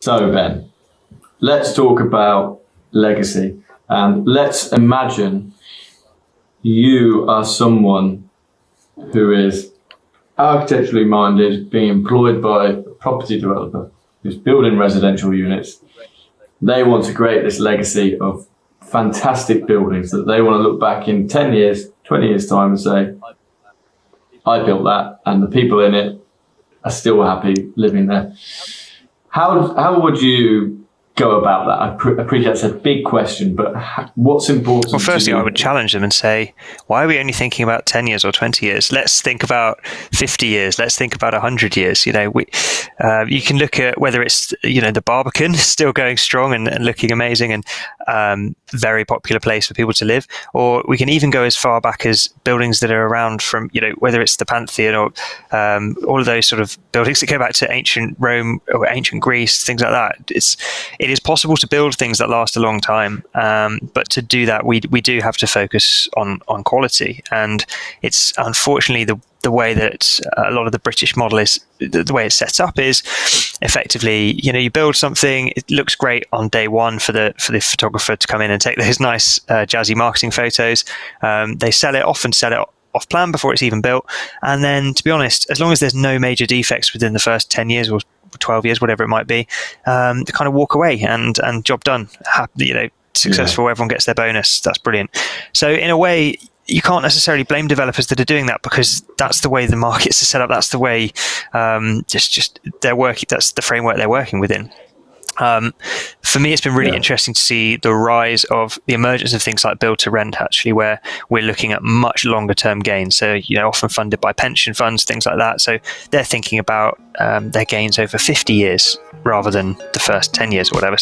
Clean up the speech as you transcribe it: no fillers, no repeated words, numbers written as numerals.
So, Ben, let's talk about legacy. And let's imagine you are someone who is architecturally minded, being employed by a property developer who's building residential units. They want to create this legacy of fantastic buildings that they want to look back in 10 years, 20 years' time and say, I built that and the people in it are still happy living there. How would you go about that? I appreciate that's a big question, but what's important? Well, firstly, I would challenge them and say, why are we only thinking about 10 years or 20 years? Let's think about 50 years. Let's think about 100 years. You can look at whether it's, the Barbican still going strong and looking amazing and very popular place for people to live. Or we can even go as far back as buildings that are around from, whether it's the Pantheon or all of those sort of buildings that go back to ancient Rome or ancient Greece, things like that. It is possible to build things that last a long time, but to do that, we do have to focus on quality. And it's unfortunately the way that a lot of the British model is, the way it's set up is effectively, you build something, it looks great on day one for the photographer to come in and take those nice jazzy marketing photos. They often sell it off plan before it's even built. And then, to be honest, as long as there's no major defects within the first 10 years or 12 years, whatever it might be, to kind of walk away and job done. Successful, Everyone gets their bonus. That's brilliant. So in a way, you can't necessarily blame developers that are doing that, because that's the way the markets are set up. That's the way just they're working. That's the framework they're working within. For me, it's been really interesting to see the rise of the emergence of things like build to rent, actually, where we're looking at much longer term gains. So, often funded by pension funds, things like that. So they're thinking about their gains over 50 years rather than the first 10 years or whatever.